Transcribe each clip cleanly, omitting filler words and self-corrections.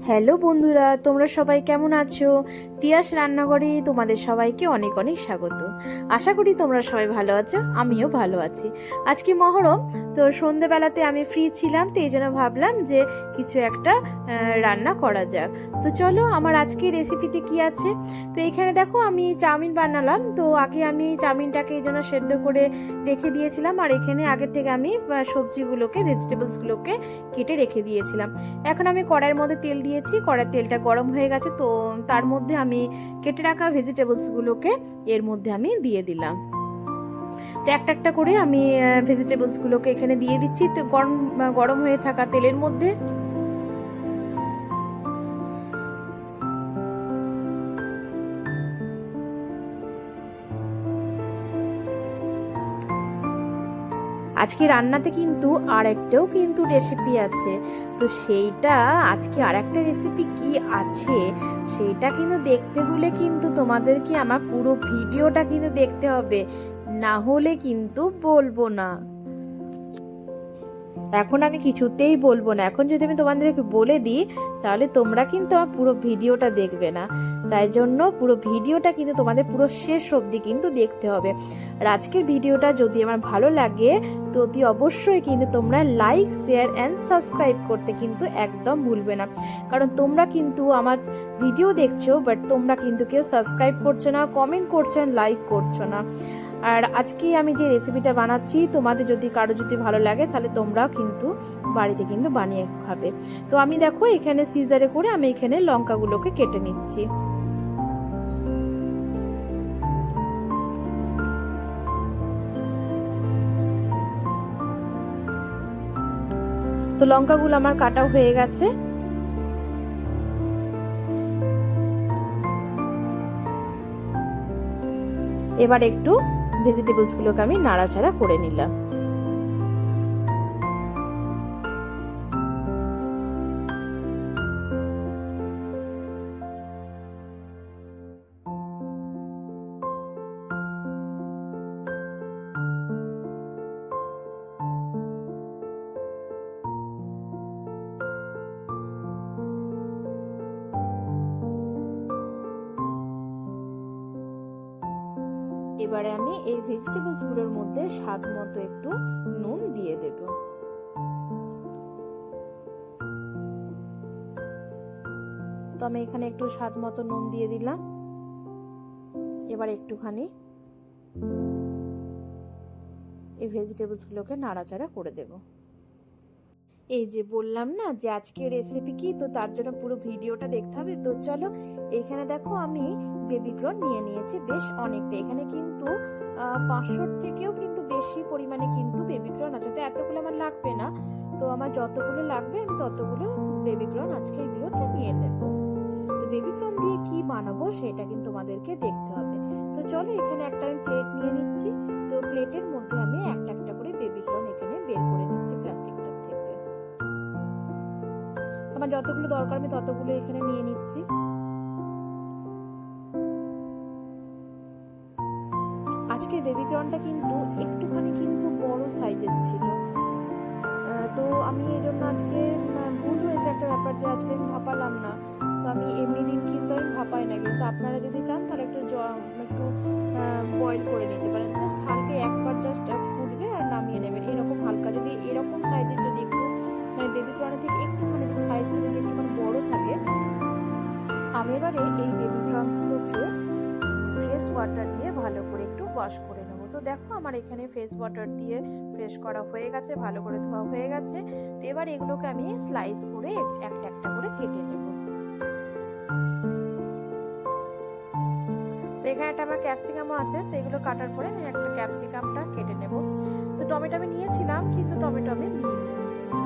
Hello বন্ধুরা, তোমরা সবাই কেমন আছো? টিয়াস রান্নাঘরে তোমাদের সবাইকে অনেক অনেক স্বাগত। আশা করি তোমরা সবাই ভালো আছো, আমিও ভালো আছি। আজকে মহরম, তো সন্ধেবেলাতে আমি ফ্রি ছিলাম, তো এই জন্য ভাবলাম যে কিছু একটা রান্না করা যাক। তো চলো, আমার আজকে রেসিপিতে কি আছে। তো এখানে দেখো, আমি চাউমিন বানালাম। তো আগে আমি চাউমিনটাকে এই জন্য সেদ্ধ করে রেখে দিয়েছিলাম, আর এখানে আগে থেকে আমি সবজিগুলোকে, ভেজিটেবলসগুলোকে কেটে রেখে দিয়েছিলাম। এখন আমি কড়াইয়ের মধ্যে তেল দিয়েছি, কড়াইয়ের তেলটা গরম হয়ে গেছে, তো তার মধ্যে আমি কেটে রাখা ভেজিটেবলসগুলোকে এর মধ্যে আমি দিয়ে দিলাম। তো একটা একটা করে আমি ভেজিটেবলসগুলোকে এখানে দিয়ে দিচ্ছি, তো গরম হয়ে থাকা তেলের মধ্যে। আজকে রান্নাতে কিন্তু কিন্তু রেসিপি আছে, তো সেইটা আজকে আর একটা রেসিপি কি আছে সেইটা কিন্তু দেখতে হলে কিন্তু তোমাদেরকে আমার পুরো ভিডিওটা কিন্তু দেখতে হবে, না হলে কিন্তু বলবো না। এখন আমি কিছুতেই বলবো না। এখন যদি আমি তোমাদেরকে বলে দিই তাহলে তোমরা কিন্তু আমার পুরো ভিডিওটা দেখবে না। তাই জন্য পুরো ভিডিওটা কিন্তু তোমাদের পুরো শেষ অবধি কিন্তু দেখতে হবে। আর আজকের ভিডিওটা যদি আমার ভালো লাগে তো অতি অবশ্যই কিন্তু তোমরা লাইক, শেয়ার অ্যান্ড সাবস্ক্রাইব করতে কিন্তু একদম ভুলবে না। কারণ তোমরা কিন্তু আমার ভিডিও দেখছো, বাট তোমরা কিন্তু কেউ সাবস্ক্রাইব করছো না, কমেন্ট করছো না, লাইক করছো না। আর আজকে আমি যে রেসিপিটা বানাচ্ছি, তোমাদের যদি কারো যদি ভালো লাগে তাহলে তোমরাও কিন্তু বাড়িতে কিন্তু বানিয়ে খাবে। তো আমি দেখো এখানে সিজারে করে আমি এখানে লঙ্কাগুলোকে কেটে নিচ্ছি। তো লঙ্কাগুলো আমার কাটা হয়ে গেছে। এবার একটু ভেজিটেবলসগুলোকে আমি নাড়াচাড়া করে নিলাম। এবারে আমি এই ভেজিটেবলসগুলোর মধ্যে স্বাদ মতো একটু নুন দিয়ে দেব। তো আমি এখানে একটু স্বাদ মতো নুন দিয়ে দিলাম। এবার একটুখানি এই ভেজিটেবলসগুলোকে নাড়াচাড়া করে দেব। এই যে বললাম না যে আজকে রেসিপি কি, তো তার জন্য পুরো ভিডিওটা দেখতে হবে। তো চলো, এখানে দেখো আমি বেবিকর্ন নিয়ে নিয়েছি বেশ অনেকটা। এখানে কিন্তু 500 থেকেও কিন্তু বেশি পরিমাণে কিন্তু বেবিকর্ন আছে। তো এতগুলো আমার লাগবে না, তো আমার যতগুলো লাগবে আমি ততগুলো বেবিকর্ন আজকে এগুলোতে নিয়ে নেব। তো বেবিকর্ন দিয়ে কি বানাবো সেটা কিন্তু তোমাদেরকে দেখতে হবে। তো চলো, এখানে একটা আমি প্লেট নিয়ে নিচ্ছি। তো প্লেটের মধ্যে আমি একটা একটা করে বেবিকর্ন এখানে বের করে নিচ্ছি প্লাস্টিকটা থেকে। আমার যতগুলো দরকার আমি ততগুলো এখানে নিয়ে নিচ্ছি। আজকের বেবিকর্নটা কিন্তু একটুখানি কিন্তু বড় সাইজের ছিল, তো আমি এই জন্য আজকে ভুল হয়েছে একটা ব্যাপার, যে আজকে আমি ভাপালাম না। তো আমি এমনি দিন কিন্তু আমি ভাপাই না, কিন্তু আপনারা যদি চান তাহলে একটু বয়েল করে নিতে পারেন। জাস্ট হালকা একবার জাস্ট ফুটবে আর নামিয়ে নেবেন। এরকম হালকা যদি এরকম সাইজের যদি একটু বেবিকর্নের থেকে একটুখানি যদি সাইজটা যদি একটুখানি বড় থাকে। আমি এবারে এই বেবিকর্নগুলোকে ফ্রেশ ওয়াটার দিয়ে ভালো করে একটু ওয়াশ করে নেব। তো দেখো আমার এখানে ফ্রেশ ওয়াটার দিয়ে ফ্রেশ করা হয়ে গেছে, ভালো করে ধোয়া হয়ে গেছে। তো এবার এগুলোকে আমি স্লাইস করে একটা একটা করে কেটে নেব। তো এখানে একটা আমার ক্যাপসিকামও আছে, তো এগুলো কাটার পরে আমি একটা ক্যাপসিকামটা কেটে নেব। তো টমেটো আমি নিয়েছিলাম কিন্তু টমেটো আমি দিইনি,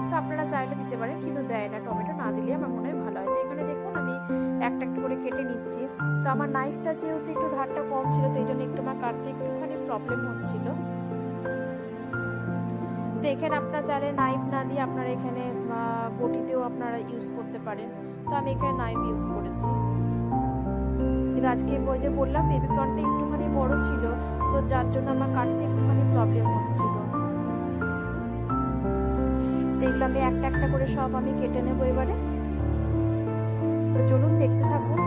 তো আপনারা চাইলে দিতে পারেন, কিন্তু দেয় না। টমেটো না দিলে আমার মনে হয় ভালো হয়। তো এখানে দেখুন আমি একটা একটা করে কেটে নিচ্ছি। তো আমার নাইফটা যেহেতু একটু ধারটা কম ছিল, তো এই জন্য একটু আমার কাটতে একটুখানি প্রবলেম হচ্ছিল। তো এখানে আপনারা চাইলে নাইফ না দিয়ে আপনারা এখানে বটিতেও আপনারা ইউজ করতে পারেন। তো আমি এখানে নাইফ ইউজ করেছি। কিন্তু আজকে ওই যে বললাম বেবিকর্নটা একটুখানি বড় ছিল, তো যার জন্য আমার কাটতে একটুখানি প্রবলেম হচ্ছিল। এগুলো আমি একটা একটা করে সব আমি কেটে নেবো এবারে। তো চলুন দেখতে থাকুন।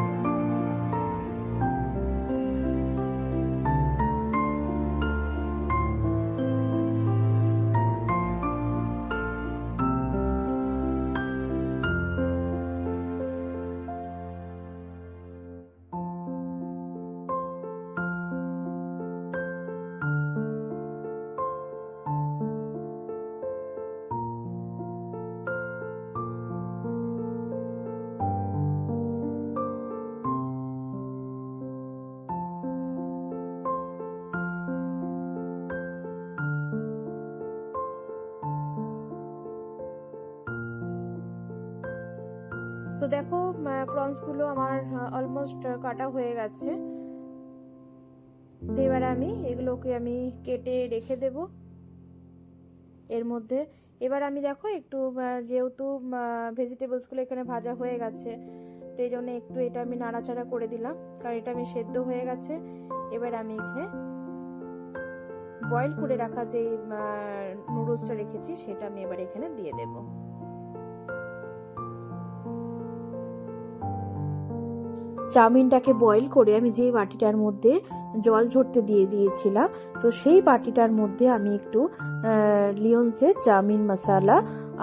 তো দেখো প্রনসগুলো আমার অলমোস্ট কাটা হয়ে গেছে। তো এবার আমি এগুলোকে আমি কেটে রেখে দেব এর মধ্যে। এবার আমি দেখো একটু যেহেতু ভেজিটেবলসগুলো এখানে ভাজা হয়ে গেছে, তো এই জন্য একটু এটা আমি নাড়াচাড়া করে দিলাম, কারণ এটা আমি সেদ্ধ হয়ে গেছে। এবার আমি এখানে বয়েল করে রাখা যে নুডলসটা রেখেছি সেটা আমি এবার এখানে দিয়ে দেব। চাউমিনটাকে বয়েল করে আমি যে বাটিটার মধ্যে জল ঝরতে দিয়ে দিয়েছিলাম, তো সেই বাটিটার মধ্যে আমি একটু লিওন্সের চাউমিন মশলা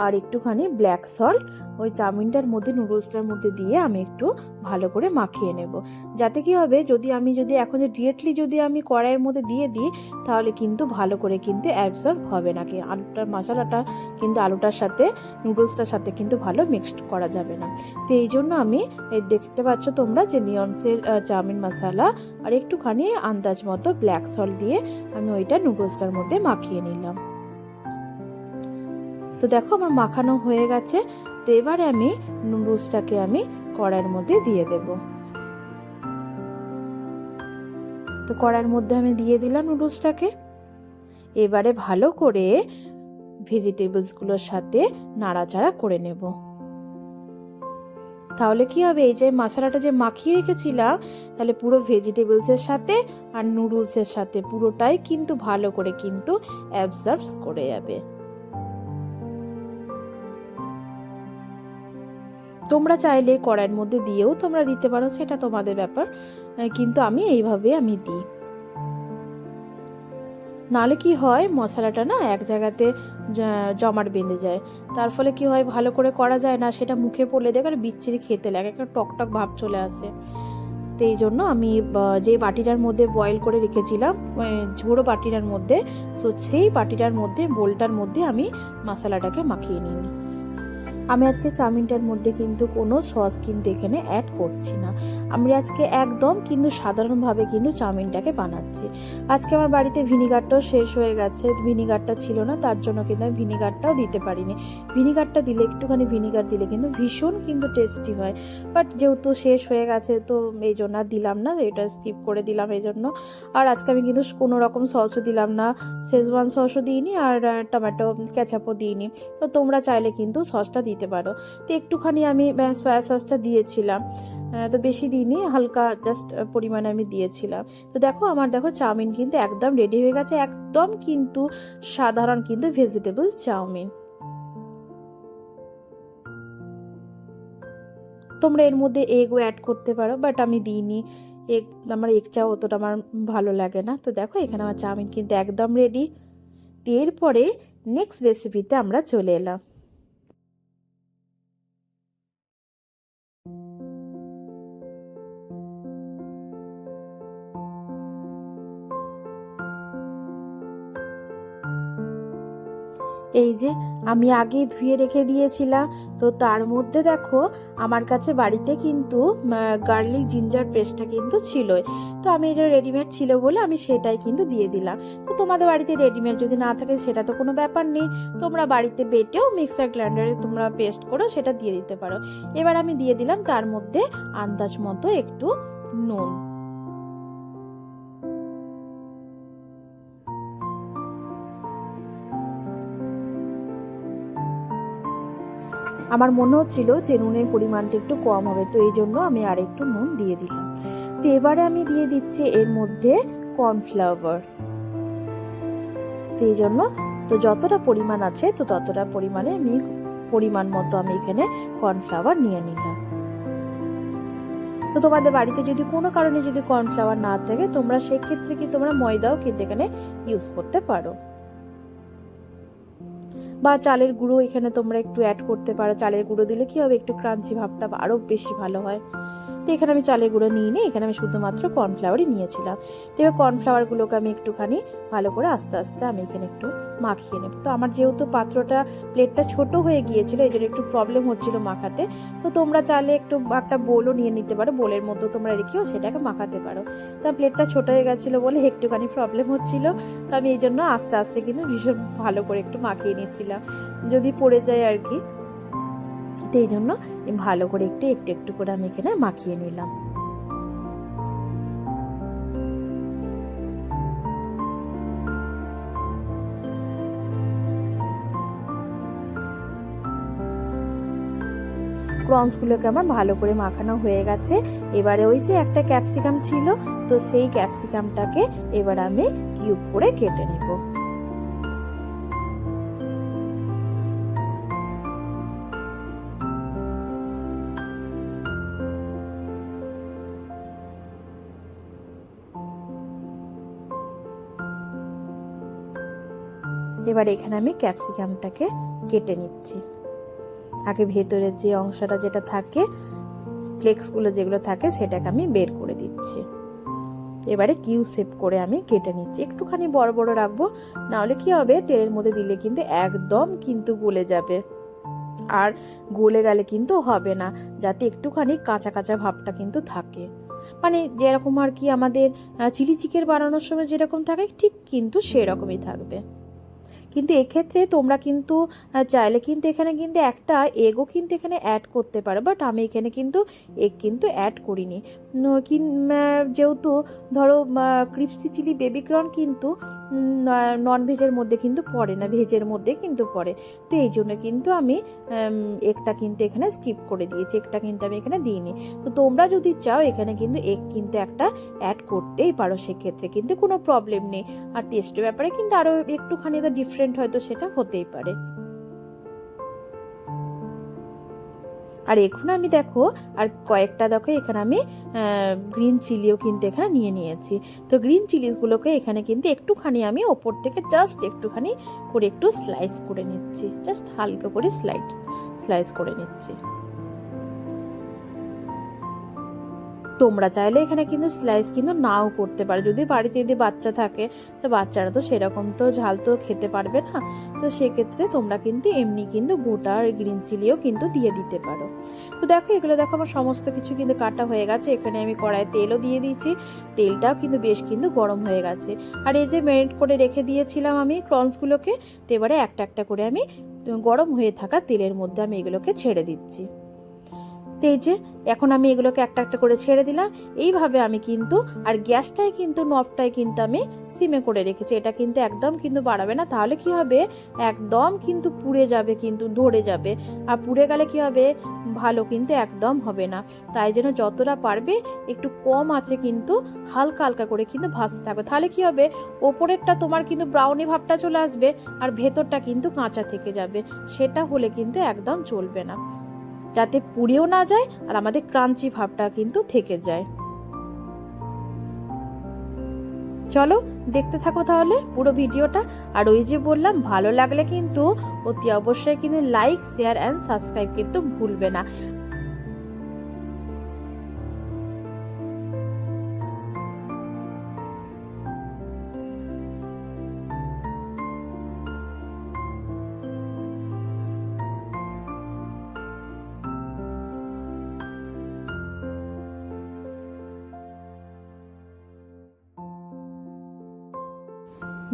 আর একটুখানি ব্ল্যাক সল্ট ওই চাউমিনটার মধ্যে নুডলসটার মধ্যে দিয়ে আমি একটু ভালো করে মাখিয়ে নেব। যাতে কি হবে, যদি এখন ডিরেক্টলি যদি আমি কড়াইয়ের মধ্যে দিয়ে দিই তাহলে কিন্তু ভালো করে কিন্তু অ্যাবসর্ব হবে না, কি আলুটার মশলাটা কিন্তু আলুটার সাথে নুডলসটার সাথে কিন্তু ভালো মিক্সড করা যাবে না। তো এই জন্য আমি দেখতে পাচ্ছ তোমরা যে লিওন্সের চাউমিন মশলা আর একটুখানি আন্দাজ মতো ব্ল্যাক সল্ট দিয়ে আমি ওইটা নুডলসটার মধ্যে মাখিয়ে নিলাম। তো দেখো আমার মাখানো হয়ে গেছে। তো এবারে আমি নুডলসটাকে আমি কড়াইয়ের মধ্যে দিয়ে দেব। তো কড়াইয়ের মধ্যে আমি দিয়ে দিলাম নুডলসটাকে। এবারে ভালো করে ভেজিটেবলসগুলোর সাথে নাড়াচাড়া করে নেব। তাহলে কি হবে, এই যে মশলাটা যে মাখিয়ে রেখেছিলাম তাহলে পুরো ভেজিটেবলসের সাথে আর নুডলসের সাথে পুরোটাই কিন্তু ভালো করে কিন্তু অ্যাবজর্ব করে যাবে। তোমরা চাইলে কড়াইয়ের মধ্যে দিয়েও তোমরা দিতে পারো, সেটা তোমাদের ব্যাপার, কিন্তু আমি এইভাবে আমি দিই। নাহলে কি হয়, মশলাটা না এক জায়গাতে জমাট বেঁধে যায়, তার ফলে কি হয় ভালো করে করা যায় না, সেটা মুখে পড়লে দেখো বিচ্ছিরি খেতে লাগে, একটা টকটক ভাব চলে আসে। তো এই জন্য আমি যে বাটিটার মধ্যে বয়েল করে রেখেছিলাম ঝোড়ো বাটিটার মধ্যে, তো সেই বাটিটার মধ্যে বোলটার মধ্যে আমি মশলাটাকে মাখিয়ে নিই। আমি আজকে চাউমিনটার মধ্যে কিন্তু কোনো সস কিন্তু এখানে অ্যাড করছি না। আমি আজকে একদম কিন্তু সাধারণভাবে কিন্তু চাউমিনটাকে বানাচ্ছি। আজকে আমার বাড়িতে ভিনিগারটাও শেষ হয়ে গেছে, ভিনিগারটা ছিল না, তার জন্য কিন্তু আমি ভিনিগারটাও দিতে পারিনি। ভিনিগারটা দিলে একটুখানি ভিনিগার দিলে কিন্তু ভীষণ কিন্তু টেস্টি হয়, বাট যেহেতু শেষ হয়ে গেছে তো এই জন্য আর দিলাম না, এটা স্কিপ করে দিলাম এই জন্য। আর আজকে আমি কিন্তু কোনো রকম সসও দিলাম না, শেজওয়ান সসও দিইনি আর টমেটো কেচাপও দিইনি। তো তোমরা চাইলে কিন্তু সসটা দিতে পারো। তো একটুখানি আমি সয়া সসটা দিয়েছিলাম, তো বেশি দিইনি, হালকা জাস্ট পরিমাণে আমি দিয়েছিলাম। তো দেখো আমার চাউমিন কিন্তু একদম রেডি হয়ে গেছে, একদম কিন্তু সাধারণ কিন্তু ভেজিটেবল চাউমিন। তোমরা এর মধ্যে এগও অ্যাড করতে পারো, বাট আমি দিইনি এগ, আমার এগ চাও অতটা আমার ভালো লাগে না। তো দেখো এখানে আমার চাউমিন কিন্তু একদম রেডি। এরপরে নেক্সট রেসিপিতে আমরা চলে এলাম। এই যে আমি আগে ধুয়ে রেখে দিয়েছিলাম, তো তার মধ্যে দেখো আমার কাছে বাড়িতে কিন্তু গার্লিক জিঞ্জার পেস্টটা কিন্তু ছিলই, তো আমি এই যে রেডিমেড ছিল বলে আমি সেটাই কিন্তু দিয়ে দিলাম। তো তোমাদের বাড়িতে রেডিমেড যদি না থাকে সেটা তো কোনো ব্যাপার নেই, তোমরা বাড়িতে বেটেও মিক্সার গ্রাইন্ডারে তোমরা পেস্ট করো সেটা দিয়ে দিতে পারো। এবার আমি দিয়ে দিলাম তার মধ্যে আন্দাজ মতো একটু নুন। আমার মনে হচ্ছিল যে নুনের পরিমাণটা একটু কম হবে, তো এই জন্য আমি আর একটু নুন দিয়ে দিলাম। তো এবারে আমি দিয়ে দিচ্ছি এর মধ্যে কর্নফ্লাওয়ার। তো এই জন্য তো যতটা পরিমাণ আছে তো ততটা পরিমাণে আমি পরিমাণ মতো আমি এখানে কর্নফ্লাওয়ার নিয়ে নিলাম। তো তোমাদের বাড়িতে যদি কোনো কারণে যদি কর্নফ্লাওয়ার না থাকে তোমরা সেক্ষেত্রে কি তোমরা ময়দাও কিন্তু এখানে ইউজ করতে পারো, বা চালের গুঁড়ো এখানে তোমরা একটু অ্যাড করতে পারো। চালের গুঁড়ো দিলে কি হবে, একটু ক্রাঞ্চি ভাবটা আরও বেশি ভালো হয়। তো এখানে আমি চালের গুঁড়ো নিয়ে এখানে আমি শুধুমাত্র কর্নফ্লাওয়ারই নিয়েছিলাম। তো এবার কর্নফ্লাওয়ারগুলোকে আমি একটুখানি ভালো করে আস্তে আস্তে আমি এখানে একটু মাখিয়ে নেব। তো আমার যেহেতু প্লেটটা ছোট হয়ে গিয়েছিল এই জন্য একটু প্রবলেম হচ্ছিল মাখাতে। তো তোমরা চাইলে একটু একটা বোলও নিয়ে নিতে পারো, বোলের মধ্যে তোমরা রেখেও সেটাকে মাখাতে পারো। তো প্লেটটা ছোট হয়ে গেছিলো বলে একটুখানি প্রবলেম হচ্ছিল। তো আমি এই জন্য আস্তে আস্তে কিন্তু ভীষণ ভালো করে একটু মাখিয়ে নিচ্ছিলাম, যদি পড়ে যায় আর কি। তো এই জন্য ভালো করে একটু একটু একটু করে আমি এখানে মাখিয়ে নিলাম। প্রনসগুলোকে আমার ভালো করে মাখানো হয়ে গেছে। এবারে ওই যে একটা ক্যাপসিকাম ছিল, তো সেই ক্যাপসিকামটাকে এবার আমি কিউব করে কেটে নেব। এবার এখানে আমি ক্যাপসিকামটাকে কেটে নিচ্ছি। আগে ভেতরে যে অংশটা যেটা থাকে, ফ্লেক্সগুলো যেগুলো থাকে সেটাকে আমি বের করে দিচ্ছি। এবারে কিউ শেপ করে আমি কেটে নিচ্ছি। একটুখানি বড় বড় রাখবো, নাহলে কি হবে তেলের মধ্যে দিলে কিন্তু একদম কিন্তু গলে যাবে, আর গলে গেলে কিন্তু হবে না। যাতে একটুখানি কাঁচা কাঁচা ভাবটা কিন্তু থাকে, মানে যেরকম আর কি আমাদের চিলি চিকেন বানানোর সময় যেরকম থাকে ঠিক কিন্তু সেরকমই থাকবে। কিন্তু এক্ষেত্রে তোমরা কিন্তু চাইলে কিন্তু এখানে কিন্তু একটা এগও কিন্তু এখানে অ্যাড করতে পারো, বাট আমি এখানে কিন্তু এগ কিন্তু অ্যাড করিনি। যেহেতু ধরো ক্রিপসি চিলি বেবি কর্ন কিন্তু নন ভেজের মধ্যে কিন্তু পড়ে না, ভেজের মধ্যে কিন্তু পড়ে। তো এই জন্য কিন্তু আমি এগটা কিন্তু এখানে স্কিপ করে দিয়েছি, এগটা কিন্তু আমি এখানে দিইনি। তো তোমরা যদি চাও এখানে কিন্তু এগ কিন্তু একটা অ্যাড করতেই পারো, সেক্ষেত্রে কিন্তু কোনো প্রবলেম নেই। আর টেস্টের ব্যাপারে কিন্তু আরও একটুখানি তো ডিফারেন্ট হয়তো সেটা হতেই পারে। আর এখন আমি দেখো আর কয়েকটা দেখো এখানে আমি গ্রিন চিলিও কিন্তু এখানে নিয়ে নিয়েছি। তো গ্রিন চিলিসগুলোকে এখানে কিন্তু একটুখানি আমি ওপর থেকে জাস্ট একটুখানি করে একটু স্লাইস করে নিচ্ছি, জাস্ট হালকা করে স্লাইস করে নিচ্ছি। তোমরা চাইলে এখানে কিন্তু স্লাইস কিন্তু নাও করতে পারো, যদি বাড়িতে যদি বাচ্চা থাকে তো বাচ্চারা তো সেরকম তো ঝাল তো খেতে পারবে না। তো সেক্ষেত্রে তোমরা কিন্তু এমনি কিন্তু গোটা গ্রিন চিলিও কিন্তু দিয়ে দিতে পারো। তো দেখো এগুলো দেখো আমার সমস্ত কিছু কিন্তু কাটা হয়ে গেছে। এখানে আমি কড়াইয়ে তেলও দিয়ে দিয়েছি, তেলটাও কিন্তু বেশ কিন্তু গরম হয়ে গেছে। আর এই যে ম্যারিনেট করে রেখে দিয়েছিলাম আমি প্রনসগুলোকে, তো এবারে একটা একটা করে আমি গরম হয়ে থাকা তেলের মধ্যে আমি এগুলোকে ছেড়ে দিচ্ছি। তো এই যে এখন আমি এগুলোকে একটা একটা করে ছেড়ে দিলাম। এইভাবে আমি কিন্তু আর গ্যাসটাই কিন্তু নবটাই কিন্তু আমি সিমে করে রেখেছি, এটা কিন্তু একদম কিন্তু বাড়াবে না, তাহলে কি হবে একদম কিন্তু পুড়ে যাবে, কিন্তু ধরে যাবে। আর পুড়ে গেলে কি হবে ভালো কিন্তু একদম হবে না। তাই জন্য যতটা পারবে একটু কম আছে কিন্তু হালকা হালকা করে কিন্তু ভাজতে থাকবে, তাহলে কি হবে ওপরেরটা তোমার কিন্তু ব্রাউনি ভাবটা চলে আসবে আর ভেতরটা কিন্তু কাঁচা থেকে যাবে। সেটা হলে কিন্তু একদম চলবে না, যাতে পুড়েও না যায় আর আমাদের ক্রাঞ্চি ভাবটা কিন্তু থেকে যায়। চলো দেখতে থাকো তাহলে পুরো ভিডিওটা। আর ওই যে বললাম ভালো লাগলে কিন্তু অতি অবশ্যই কিন্তু লাইক শেয়ার অ্যান্ড সাবস্ক্রাইব কিন্তু ভুলবে না।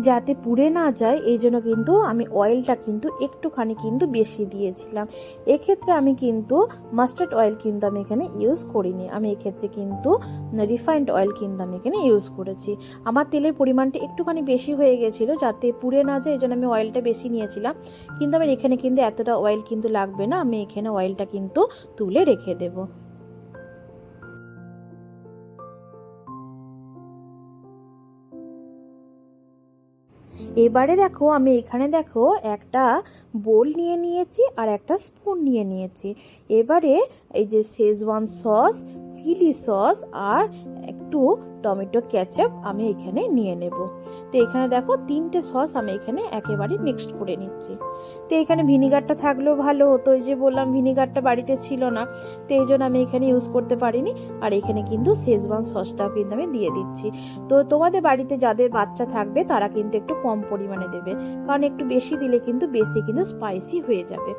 যাতে পুড়ে না যায় এই জন্য কিন্তু আমি অয়েলটা কিন্তু একটুখানি কিন্তু বেশি দিয়েছিলাম। এক্ষেত্রে আমি কিন্তু মাস্টার্ড অয়েল কিন্তু আমি এখানে ইউজ করিনি, আমি এক্ষেত্রে কিন্তু রিফাইন্ড অয়েল কিন্তু আমি এখানে ইউজ করেছি। আমার তেলের পরিমাণটা একটুখানি বেশি হয়ে গেছিলো, যাতে পুড়ে না যায় এই জন্য আমি অয়েলটা বেশি নিয়েছিলাম। কিন্তু আমার এখানে কিন্তু এতটা অয়েল কিন্তু লাগবে না, আমি এখানে অয়েলটা কিন্তু তুলে রেখে দেবো। এবারে দেখো আমি এখানে দেখো একটা বোল নিয়ে নিয়েছি আর একটা স্পুন নিয়ে নিয়েছি। এবারে এই যে শেজওয়ান সস, চিলি সস আর একটু টমেটো কেচাপ আমি এখানে নিয়ে নেব। তো এখানে দেখো 3টে সস আমি এখানে একেবারে মিক্সড করে নিচ্ছি। তো এখানে ভিনিগারটা থাকলেও ভালো হতো, এই যে বললাম ভিনিগারটা বাড়িতে ছিল না, তো এই জন্য আমি এখানে ইউজ করতে পারিনি। আর এখানে কিন্তু শেজওয়ান সসটাও কিন্তু আমি দিয়ে দিচ্ছি। তো তোমাদের বাড়িতে যাদের বাচ্চা থাকবে তারা কিন্তু একটু কম পরিমাণে দেবে, কারণ একটু বেশি দিলে কিন্তু বেশি কিন্তু স্পাইসি হয়ে যাবে।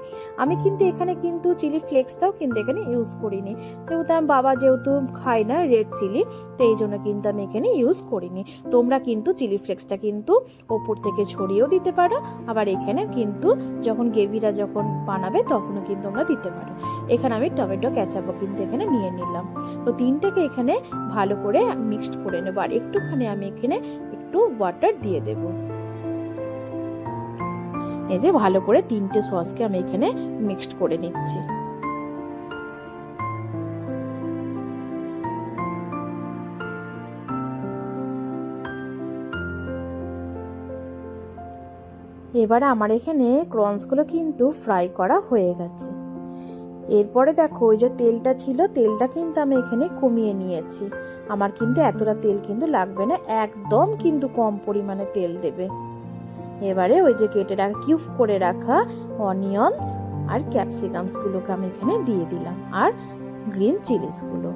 আমি কিন্তু এখানে কিন্তু চিলি ফ্লেক্সটাও কিন্তু এখানে ইউজ করিনি, যেহেতু আমার বাবা যেহেতু খায় না রেড চিলি, তো এই জন্য কিন্তু আমি এখানে ইউজ করিনি। তোমরা কিন্তু চিলি ফ্লেক্সটা কিন্তু ওপর থেকে ছড়িয়েও দিতে পারো, আবার এখানে কিন্তু যখন গ্রেভিটা যখন বানাবে তখনও কিন্তু তোমরা দিতে পারো। এখানে আমি টমেটো কেচাপও কিন্তু এখানে নিয়ে নিলাম। তো 3টেকে এখানে ভালো করে মিক্সড করে নেবো, আর একটুখানি আমি এখানে একটু ওয়াটার দিয়ে দেব। এই যে ভালো করে 3টে সসকে আমি এখানে মিক্সড করে নিচ্ছি। এবারে আমার এখানে ক্রনসগুলো কিন্তু ফ্রাই করা হয়ে গেছে। এরপরে দেখো ওই যে তেলটা ছিল, তেলটা কিন্তু আমি এখানে কমিয়ে নিয়েছি। আমার কিন্তু এতটা তেল কিন্তু লাগবে না, একদম কিন্তু কম পরিমাণে তেল দেবে। এবারে ওই যে কেটে রাখা কিউব করে রাখা অনিয়নস আর ক্যাপসিকামসগুলোকে আমি এখানে দিয়ে দিলাম, আর গ্রিন চিলিসগুলো।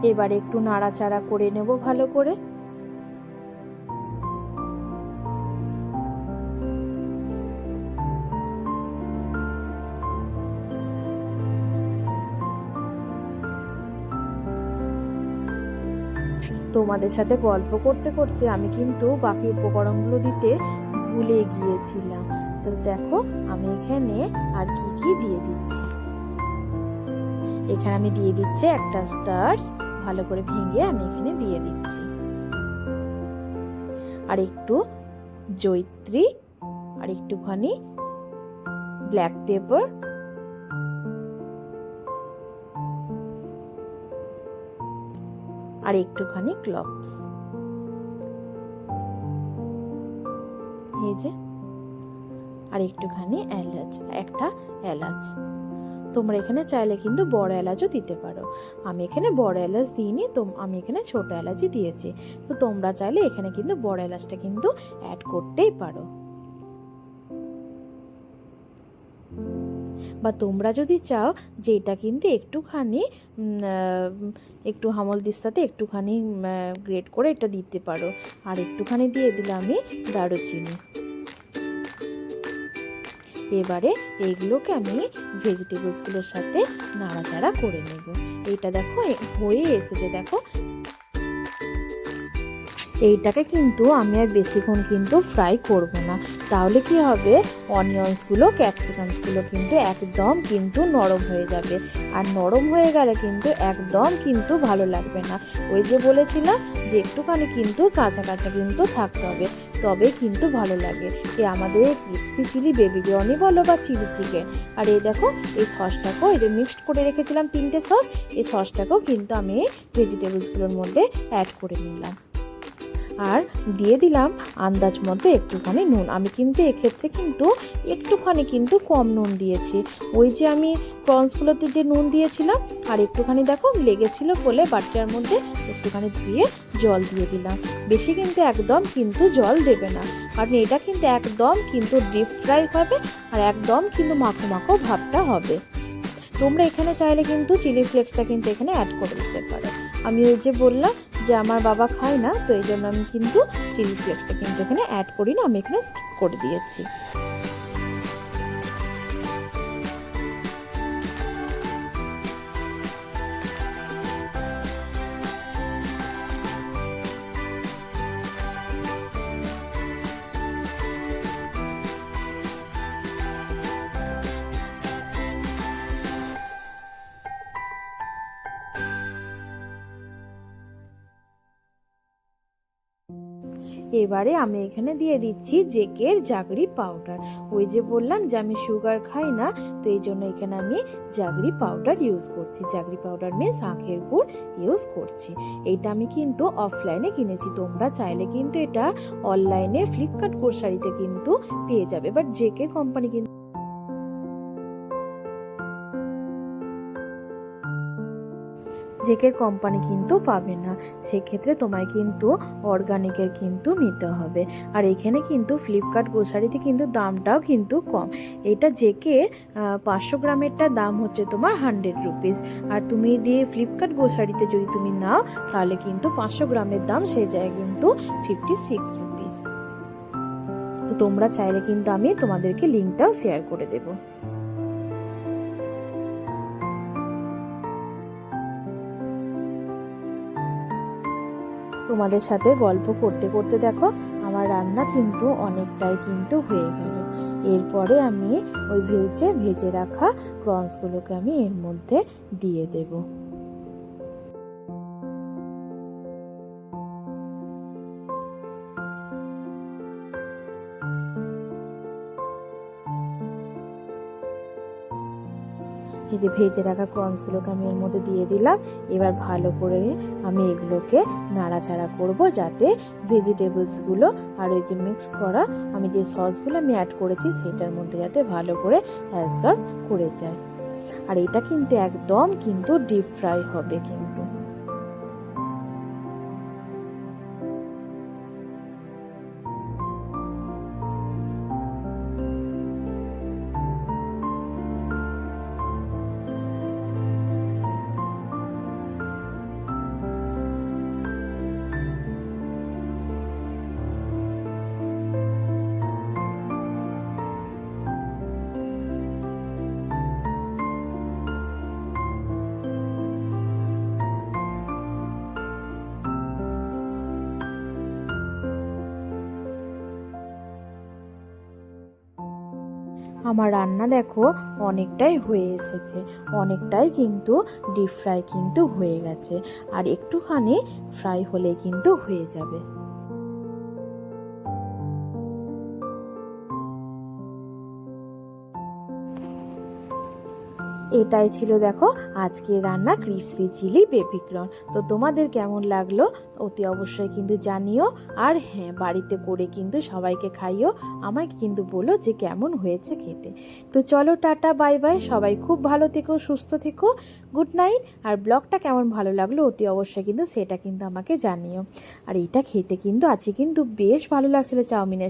এবারে একটু নাড়াচাড়া করে নেব ভালো করে। তোমাদের সাথে গল্প করতে করতে আমি কিন্তু বাকি উপকরণগুলো দিতে ভুলে গিয়েছিলাম। তো দেখো আমি এখানে আর কি কি দিয়ে দিচ্ছি। এখানে আমি দিয়ে দিচ্ছি একটা স্টার্স, ভালো করে ভেঙে আমি এখানে দিয়ে দিচ্ছি, আর একটু জয়িত্রী, আর একটুখানি ব্ল্যাক পেপার, আর একটুখানি ক্লভস। এই যে আর একটুখানি এলাচ, একটা এলাচ। তোমরা এখানে চাইলে কিন্তু বড় এলাচও দিতে পারো। আমি এখানে বড় এলাচ দিইনি, তো আমি এখানে ছোট এলাচই দিয়েছি। তো তোমরা চাইলে এখানে কিন্তু বড় এলাচটা কিন্তু অ্যাড করতেই পারো। বা তোমরা যদি চাও যে এটা কিন্তু একটুখানি একটু হামলদিস্তাতে একটুখানি গ্রেট করে এটা দিতে পারো। আর একটুখানি দিয়ে দিলাম আমি দারুচিনি। এবারে এইগুলোকে আমি ভেজিটেবলসগুলোর সাথে নাড়াচাড়া করে নেব। এইটা দেখো হয়ে এসেছে, দেখো এইটাকে কিন্তু আমি আর বেশিক্ষণ কিন্তু ফ্রাই করব না, তাহলে কি হবে অনিয়নসগুলো ক্যাপসিকামসগুলো কিন্তু একদম কিন্তু নরম হয়ে যাবে, আর নরম হয়ে গেলে কিন্তু একদম কিন্তু ভালো লাগবে না। ওই যে বলেছিলাম যে একটুখানি কিন্তু কাঁচা কাঁচা কিন্তু থাকতে হবে, তবে কিন্তু ভালো লাগে। এ আমাদের ক্রিপসি চিলি বেবি বিরিয়ানি বলো বা চিলি চিকেন। আর এই দেখো এই সসটাকেও এই যে মিক্সড করে রেখেছিলাম 3টে সস, এই সসটাকেও কিন্তু আমি ভেজিটেবলসগুলোর মধ্যে অ্যাড করে নিলাম, আর দিয়ে দিলাম আন্দাজ মতো একটুখানি নুন। আমি কিন্তু এক্ষেত্রে কিন্তু একটুখানি কিন্তু কম নুন দিয়েছি, ওই যে আমি প্রনসগুলোতে যে নুন দিয়েছিলাম আর একটুখানি দেখো লেগেছিল বলে বাটিটার মধ্যে একটুখানি ধুয়ে জল দিয়ে দিলাম। বেশি কিন্তু একদম কিন্তু জল দেবে না, কারণ এটা কিন্তু একদম কিন্তু ডিপ ফ্রাই হবে, আর একদম কিন্তু মাখো মাখো ভাবটা হবে। তোমরা এখানে চাইলে কিন্তু চিলি ফ্লেক্সটা কিন্তু এখানে অ্যাড করে দিতে পারো। আমি ওই যে বললাম যে আমার বাবা খায় না, তো এই জন্য আমি কিন্তু চিলি ফ্লেক্সটা কিন্তু এখানে অ্যাড করি না, আমি এখানে স্কিপ করে দিয়েছি। এবারে আমি এখানে দিয়ে দিচ্ছি জেকের জাগরি পাউডার। ওই যে বললাম যে আমি সুগার খাই না, তো এই জন্য এখানে আমি জাগরি পাউডার ইউজ করছি। জাগরি পাউডার মিন্স আখের গুড় ইউজ করছি। এইটা আমি কিন্তু অফলাইনে কিনেছি, তোমরা চাইলে কিন্তু এটা অনলাইনে ফ্লিপকার্ট গ্রোসারিতে কিন্তু পেয়ে যাবে, বাট জেকের কোম্পানি কিন্তু জেকের কোম্পানি কিন্তু পাবে না, সেক্ষেত্রে তোমায় কিন্তু অর্গানিকের কিন্তু নিতে হবে। আর এখানে কিন্তু ফ্লিপকার্ট গ্রোসারিতে কিন্তু দামটাও কিন্তু কম। এটা জেকের 500 গ্রামেরটা দাম হচ্ছে তোমার 100 রুপিস, আর তুমি দিয়ে ফ্লিপকার্ট গ্রোসারিতে যদি তুমি নাও তাহলে কিন্তু 500 গ্রামের দাম সেই জায়গায় কিন্তু 56 রুপিস। তো তোমরা চাইলে কিন্তু আমি তোমাদেরকে লিঙ্কটাও শেয়ার করে দেবো। তোমাদের সাথে গল্প করতে করতে দেখো আমার রান্না কিন্তু অনেকটাই কিন্তু হয়ে গেল। এরপরে আমি ওই ভেজে রাখা প্রনসগুলোকে আমি এর মধ্যে দিয়ে দেব। এই যে ভেজে রাখা প্রনসগুলোকে আমি এর মধ্যে দিয়ে দিলাম। এবার ভালো করে আমি এগুলোকে নাড়াচাড়া করব, যাতে ভেজিটেবলসগুলো আর ওই যে মিক্স করা আমি যে সসগুলো আমি অ্যাড করেছি সেটার মধ্যে যাতে ভালো করে অ্যাবজর্ব করে যায়। আর এটা কিন্তু একদম কিন্তু ডিপ ফ্রাই হবে কিন্তু। আমার রান্না দেখো অনেকটাই হয়ে এসেছে, অনেকটাই কিন্তু ডিপ ফ্রাই কিন্তু হয়ে গেছে, আর একটুখানি ফ্রাই হলে কিন্তু হয়ে যাবে। এটাই ছিল দেখো আজকে রান্না ক্রিপসি চিলি বেবি কর্ন। তো তোমাদের কেমন লাগলো অতি অবশ্যই কিন্তু জানিও, আর হ্যাঁ বাড়িতে করে কিন্তু সবাইকে খাইও, আমায় কিন্তু বলো যে কেমন হয়েছে খেতে। তো চলো টাটা বাই বাই, সবাই খুব ভালো থেকো, সুস্থ থেকো, গুড নাইট। আর ব্লগটা কেমন ভালো লাগলো অতি অবশ্যই কিন্তু সেটা কিন্তু আমাকে জানিও। আর এটা খেতে কিন্তু আজকে কিন্তু বেশ ভালো লাগছিলো চাউমিনের